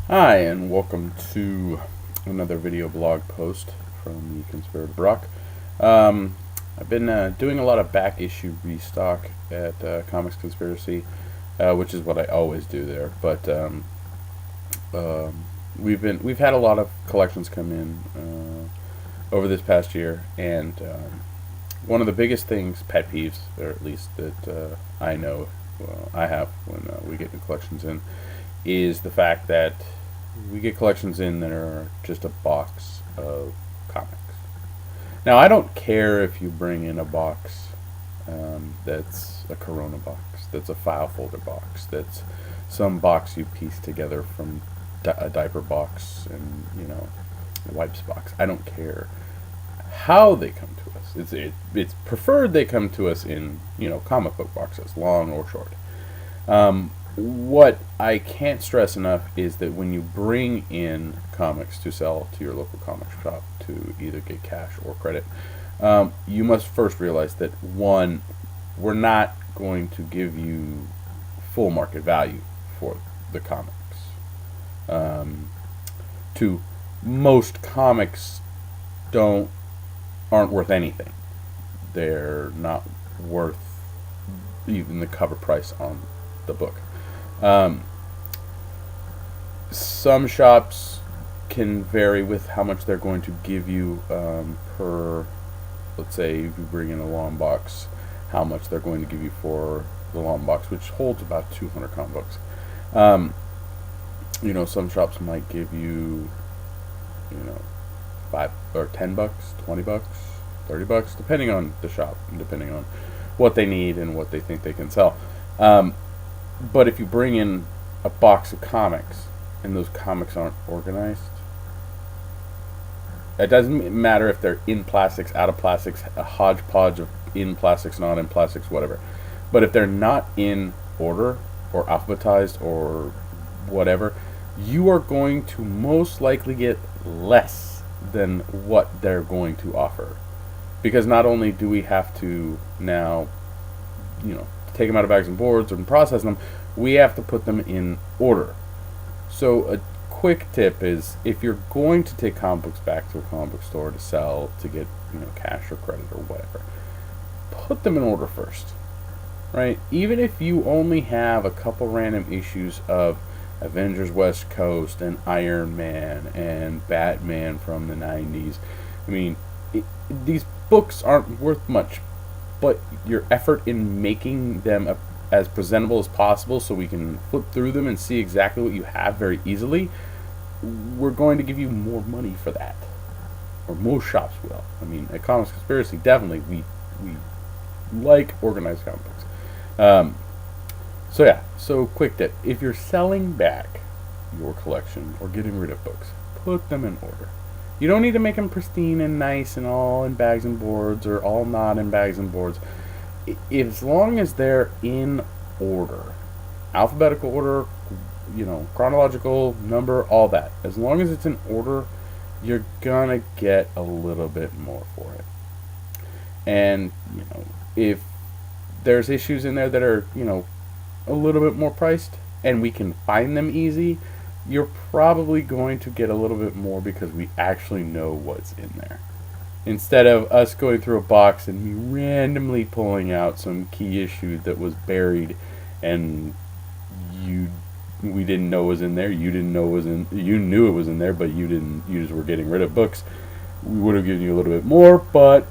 Hi, and welcome to another video blog post from the Conspirative Rock. I've been doing a lot of back issue restock at Comics Conspiracy, which is what I always do there. But we've had a lot of collections come in over this past year, and one of the biggest things, pet peeves, or at least that I know I have when we get new collections in, is the fact that we get collections in that are just a box of comics. Now, I don't care if you bring in a box that's a Corona box, that's a file folder box, that's some box you piece together from a diaper box and, a wipes box. I don't care how they come to us. It's preferred they come to us in, comic book boxes, long or short. What I can't stress enough is that when you bring in comics to sell to your local comic shop to either get cash or credit, you must first realize that, one, we're not going to give you full market value for the comics. Two, most comics aren't worth anything. They're not worth even the cover price on the book. Some shops can vary with how much they're going to give you per, let's say, if you bring in a long box, how much they're going to give you for the long box, which holds about 200 comic books. Some shops might give you, $5 or $10, $20, $30, depending on the shop and depending on what they need and what they think they can sell. But if you bring in a box of comics and those comics aren't organized, it doesn't matter if they're in plastics, out of plastics, a hodgepodge of in plastics, not in plastics, whatever. But if they're not in order or alphabetized or whatever, you are going to most likely get less than what they're going to offer. Because not only do we have to now, take them out of bags and boards and process them, we have to put them in order. So a quick tip is, if you're going to take comic books back to a comic book store to sell, to get cash or credit or whatever, put them in order first, right? Even if you only have a couple random issues of Avengers West Coast and Iron Man and Batman from the 90s, these books aren't worth much, but your effort in making them as presentable as possible so we can flip through them and see exactly what you have very easily, we're going to give you more money for that. Or most shops will. At Comics Conspiracy, definitely, we like organized comic books. So quick tip. If you're selling back your collection or getting rid of books, put them in order. You don't need to make them pristine and nice and all in bags and boards or all not in bags and boards. As long as they're in order, alphabetical order, chronological number, all that. As long as it's in order, you're gonna get a little bit more for it. And if there's issues in there that are a little bit more priced and we can find them easy, you're probably going to get a little bit more because we actually know what's in there. Instead of us going through a box and me randomly pulling out some key issue that was buried and we didn't know was in there, you knew it was in there, but you just were getting rid of books. We would have given you a little bit more, but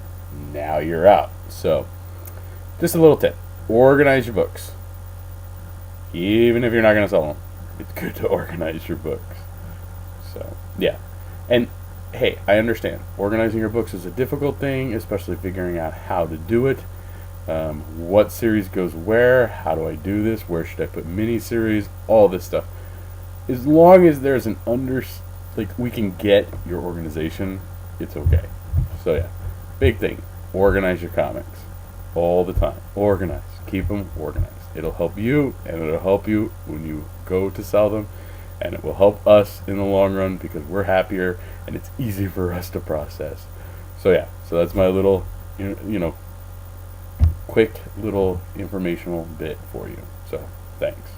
now you're out. So, just a little tip. Organize your books. Even if you're not going to sell them, it's good to organize your books. So, yeah. And, hey, I understand. Organizing your books is a difficult thing, especially figuring out how to do it. What series goes where? How do I do this? Where should I put mini-series? All this stuff. As long as there's we can get your organization, it's okay. So, yeah. Big thing. Organize your comics. All the time. Organize. Keep them organized. It'll help you, and it'll help you when you go to sell them, and it will help us in the long run because we're happier and it's easy for us to process. So yeah, that's my little, quick little informational bit for you. So thanks.